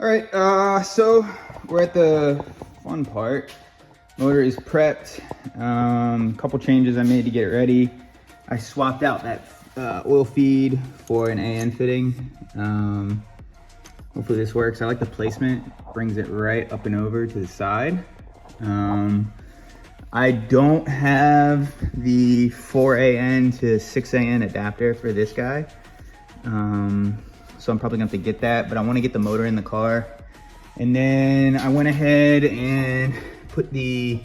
All right, so we're at the fun part. Motor is prepped. Couple changes I made to get it ready. I swapped out that oil feed for an AN fitting. Hopefully this works. I like the placement, brings it right up and over to the side. I don't have the 4AN to 6AN adapter for this guy. So I'm probably gonna have to get that, but I wanna get the motor in the car. And then I went ahead and put the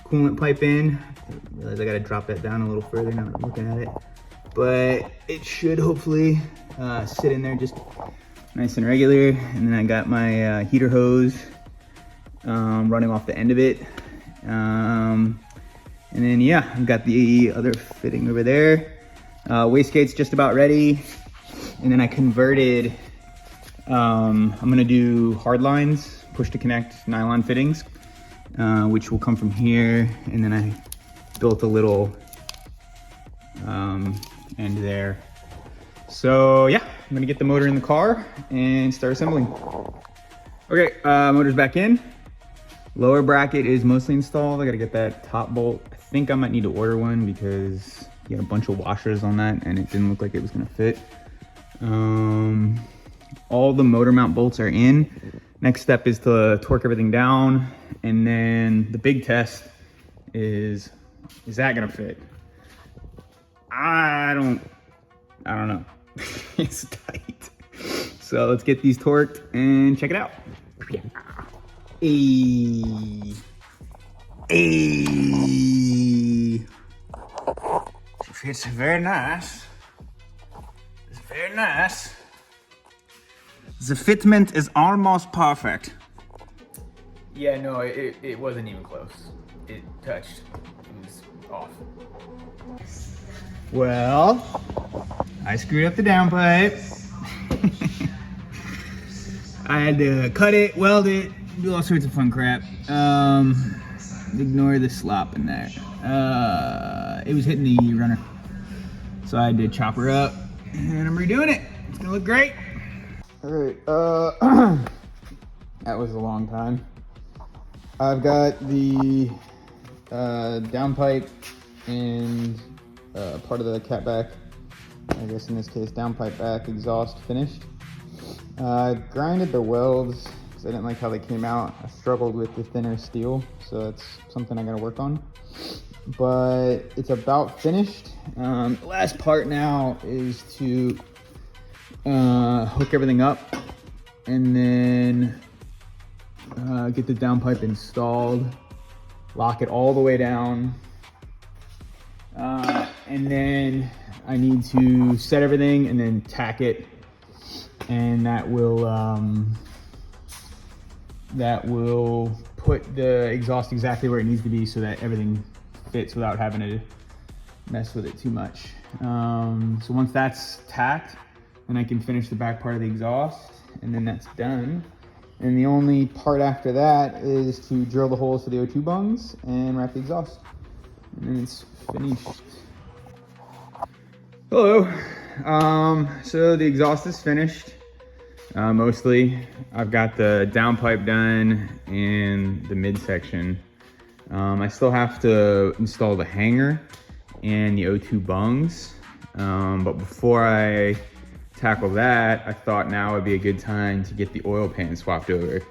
coolant pipe in. I realize I gotta drop that down a little further now that I'm looking at it. But it should hopefully sit in there just nice and regular. And then I got my heater hose running off the end of it. And then yeah, I've got the other fitting over there. Wastegate's just about ready. And then I converted, I'm gonna do hard lines, push to connect nylon fittings, which will come from here. And then I built a little end there. So yeah, I'm gonna get the motor in the car and start assembling. Okay, motor's back in. Lower bracket is mostly installed. I gotta get that top bolt. I think I might need to order one because you had a bunch of washers on that and it didn't look like it was gonna fit. All the motor mount bolts are in. Next step is to torque everything down. And then the big test is that gonna fit? I don't know. It's tight. So let's get these torqued and check it out. Hey. It's very nice. It's very nice. The fitment is almost perfect. Yeah, no, it wasn't even close. It touched. It was off. Well, I screwed up the downpipe. I had to cut it, weld it, do all sorts of fun crap. Ignore the slop in there. It was hitting the runner. So I had to chop her up and I'm redoing it. It's gonna look great. All right, that was a long time. I've got the downpipe and part of the catback, I guess in this case downpipe back exhaust finished. Grinded the welds because I didn't like how they came out. I struggled with the thinner steel, so that's something I gotta work on. But it's about finished. The last part now is to hook everything up and then get the downpipe installed, lock it all the way down, and then I need to set everything and then tack it, and that will put the exhaust exactly where it needs to be so that everything fits without having to mess with it too much. So once that's tacked, then I can finish the back part of the exhaust, and then that's done. And the only part after that is to drill the holes for the O2 bungs and wrap the exhaust. And then it's finished. Hello. So the exhaust is finished, mostly. I've got the downpipe done and the midsection. I still have to install the hanger and the O2 bungs. But before I tackle that, I thought now would be a good time to get the oil pan swapped over.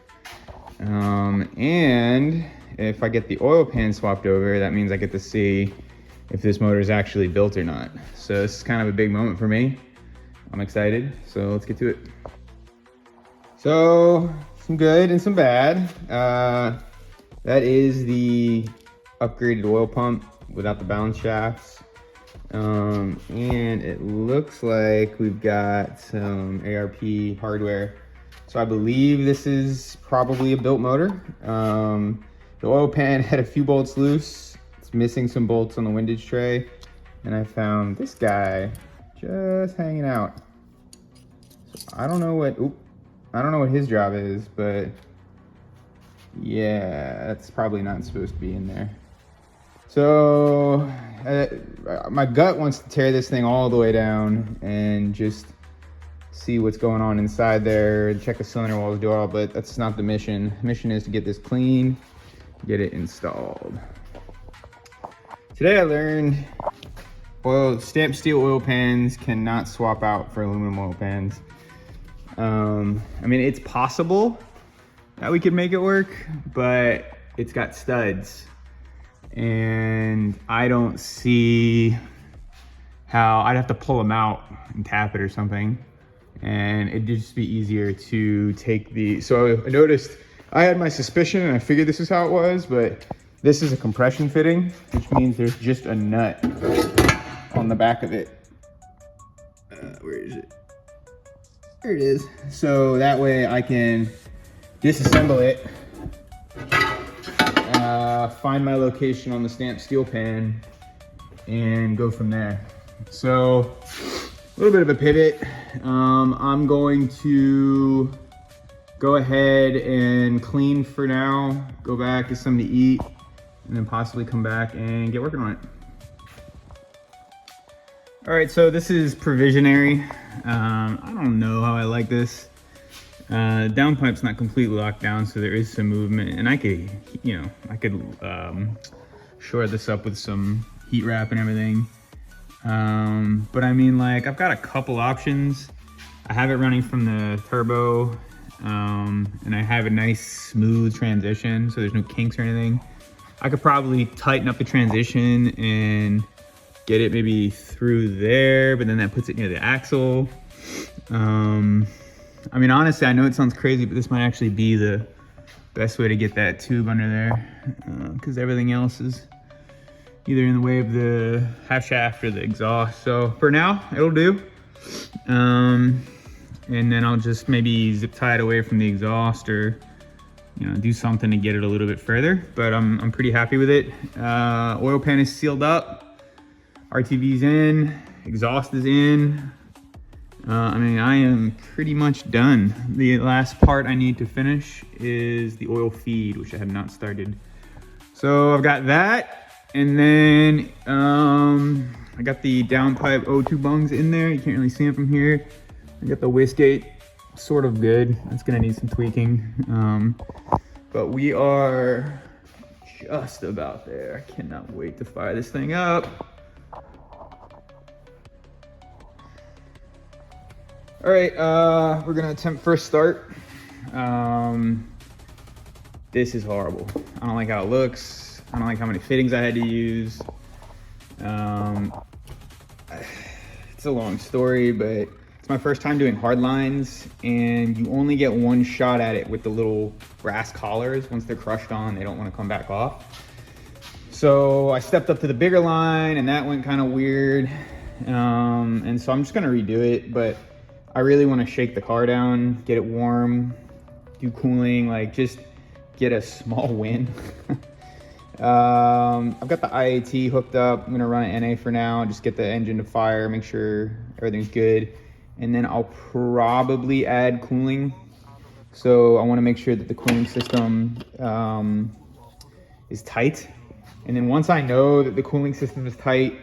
And if I get the oil pan swapped over, that means I get to see if this motor is actually built or not. So this is kind of a big moment for me. I'm excited, so let's get to it. So some good and some bad. That is the upgraded oil pump without the balance shafts. And it looks like we've got some ARP hardware. So I believe this is probably a built motor. The oil pan had a few bolts loose. It's missing some bolts on the windage tray. And I found this guy just hanging out. So I don't know what his job is, but yeah, that's probably not supposed to be in there. So my gut wants to tear this thing all the way down and just see what's going on inside there, check the cylinder walls, do all, but that's not the mission. The mission is to get this clean, get it installed. Today I learned stamped steel oil pans cannot swap out for aluminum oil pans. I mean, it's possible that we could make it work, but it's got studs. And I don't see how I'd have to pull them out and tap it or something. And it'd just be easier to take the, so I noticed, I had my suspicion and I figured this is how it was, but this is a compression fitting, which means there's just a nut on the back of it. Where is it? There it is. So that way I can disassemble it, find my location on the stamped steel pan, and go from there. So a little bit of a pivot. I'm going to go ahead and clean for now, go back, get something to eat, and then possibly come back and get working on it. All right, so this is provisionary. I don't know how I like this. Downpipe's not completely locked down, so there is some movement, and I could, shore this up with some heat wrap and everything. But I mean, like, I've got a couple options. I have it running from the turbo, and I have a nice smooth transition, so there's no kinks or anything. I could probably tighten up the transition and get it maybe through there, but then that puts it near the axle. I mean, honestly, I know it sounds crazy, but this might actually be the best way to get that tube under there, because everything else is either in the way of the half shaft or the exhaust. So for now, it'll do. And then I'll just maybe zip tie it away from the exhaust, or do something to get it a little bit further. But I'm pretty happy with it. Oil pan is sealed up. RTV's in, exhaust is in. I mean, I am pretty much done. The last part I need to finish is the oil feed, which I have not started. So I've got that, and then I got the downpipe O2 bungs in there. You can't really see them from here. I got the wastegate sort of good. That's gonna need some tweaking. But we are just about there. I cannot wait to fire this thing up. All right, we're gonna attempt first start. This is horrible. I don't like how it looks. I don't like how many fittings I had to use. It's a long story, but it's my first time doing hard lines, and you only get one shot at it with the little brass collars. Once they're crushed on, they don't want to come back off. So I stepped up to the bigger line, and that went kind of weird. And so I'm just gonna redo it, but I really want to shake the car down, get it warm, do cooling, like just get a small win. I've got the IAT hooked up. I'm gonna run an NA for now, just get the engine to fire, make sure everything's good. And then I'll probably add cooling. So I wanna make sure that the cooling system is tight. And then once I know that the cooling system is tight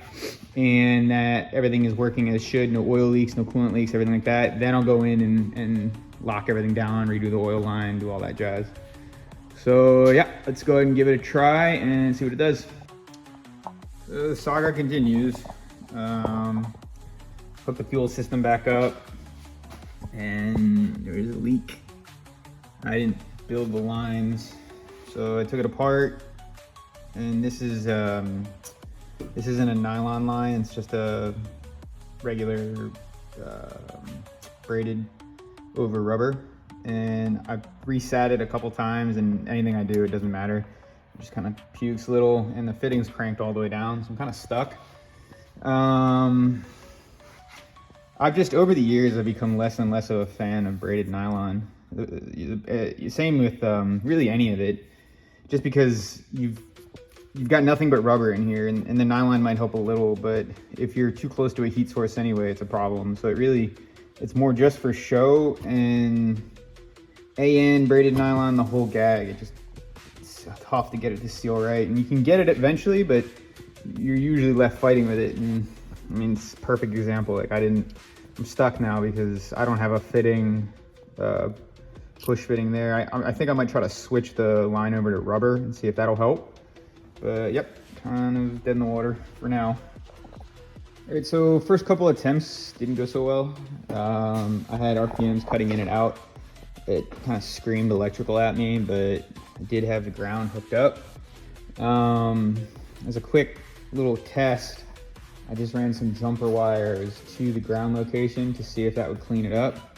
and that everything is working as it should, no oil leaks, no coolant leaks, everything like that, then I'll go in and lock everything down, redo the oil line, do all that jazz. So yeah, let's go ahead and give it a try and see what it does. So the saga continues. Hook the fuel system back up, and there is a leak. I didn't build the lines, so I took it apart. And this isn't a nylon line, it's just a regular braided over rubber. And I've resat it a couple times, and anything I do, it doesn't matter. It just kind of pukes a little, and the fitting's cranked all the way down, so I'm kind of stuck. I've just, over the years, I've become less and less of a fan of braided nylon. Same with really any of it, just because you've got nothing but rubber in here, and the nylon might help a little, but if you're too close to a heat source anyway, it's a problem. So it's more just for show, and AN, braided nylon, the whole gag, it's tough to get it to seal right. And you can get it eventually, but you're usually left fighting with it. And I mean, it's a perfect example. Like I didn't I'm stuck now because I don't have a fitting, push fitting there. I think I might try to switch the line over to rubber and see if that'll help. But yep, kind of dead in the water for now. All right, so first couple attempts didn't go so well. I had RPMs cutting in and out. It kind of screamed electrical at me, but I did have the ground hooked up. As a quick little test, I just ran some jumper wires to the ground location to see if that would clean it up,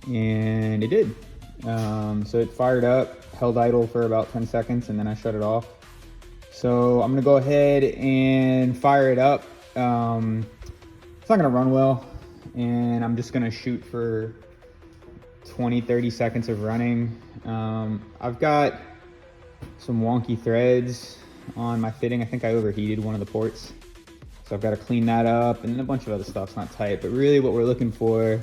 and it did. So it fired up, held idle for about 10 seconds, and then I shut it off. So I'm gonna go ahead and fire it up. It's not gonna run well, and I'm just gonna shoot for 20-30 seconds of running. I've got some wonky threads on my fitting. I think I overheated one of the ports, so I've got to clean that up, and then a bunch of other stuff's not tight. But really what we're looking for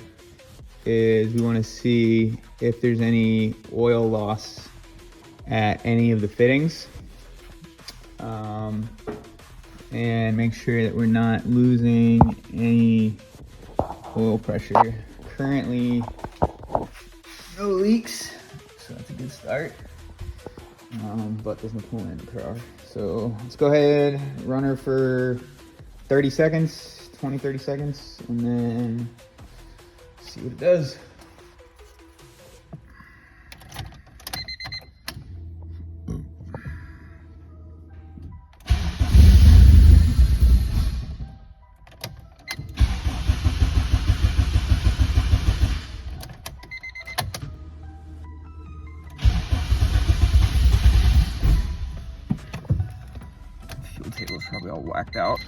is we want to see if there's any oil loss at any of the fittings, and make sure that we're not losing any oil pressure. Currently no leaks, so that's a good start. But there's no coolant in the car. So let's go ahead, run her for 30 seconds, 20-30 seconds, and then see what it does. Fuel table's probably all whacked out.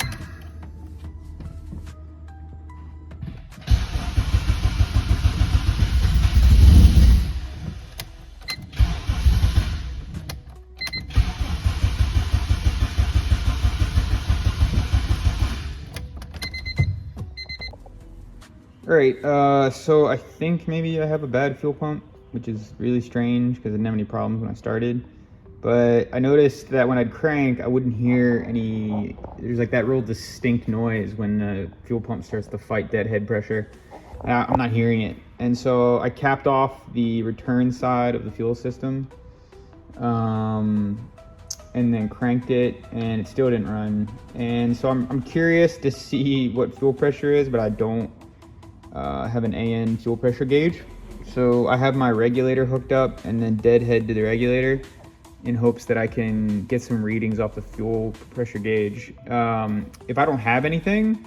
All right, so I think maybe I have a bad fuel pump, which is really strange because I didn't have any problems when I started. But I noticed that when I'd crank, I wouldn't hear any, there's like that real distinct noise when the fuel pump starts to fight deadhead pressure. I'm not hearing it. And so I capped off the return side of the fuel system, and then cranked it, and it still didn't run. And so I'm curious to see what fuel pressure is, but I don't have an AN fuel pressure gauge. So I have my regulator hooked up and then deadhead to the regulator in hopes that I can get some readings off the fuel pressure gauge. If I don't have anything,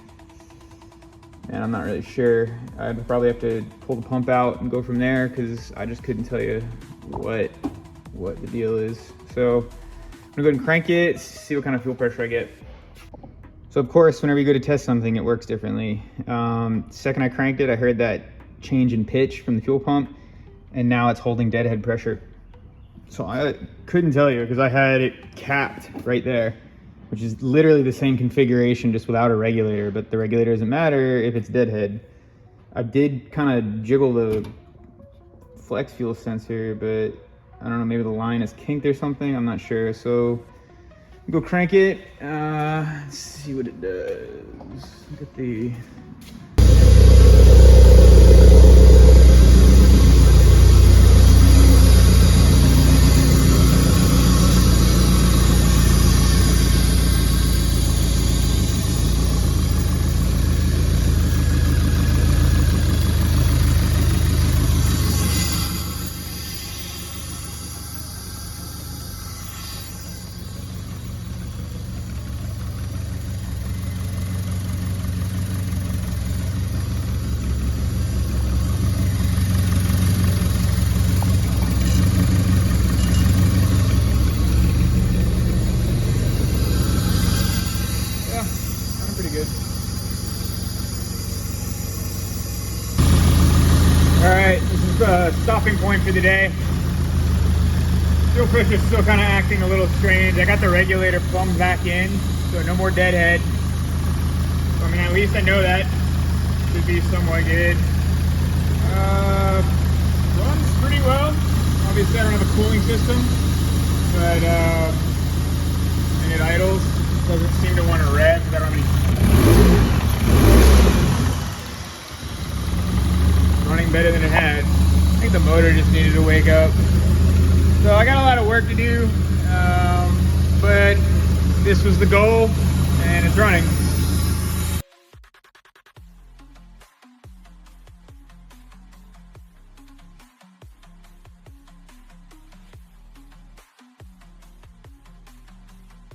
and I'm not really sure, I'd probably have to pull the pump out and go from there, because I just couldn't tell you what the deal is. So I'm gonna go ahead and crank it, see what kind of fuel pressure I get. So of course, whenever you go to test something, it works differently. Second I cranked it, I heard that change in pitch from the fuel pump, and now it's holding deadhead pressure. So I couldn't tell you because I had it capped right there, which is literally the same configuration, just without a regulator, but the regulator doesn't matter if it's deadhead. I did kind of jiggle the flex fuel sensor, but I don't know, maybe the line is kinked or something, I'm not sure. So go crank it, let's see what it does. Look at the Alright, this is the stopping point for the day. Fuel pressure's still kind of acting a little strange. I got the regulator plumbed back in, so no more deadhead. So, I mean, at least I know that should be somewhat good. Runs pretty well. Obviously I don't have a cooling system, but and it idles. Doesn't seem to want to rev because I don't have any. Motor just needed to wake up. So I got a lot of work to do, but this was the goal and it's running.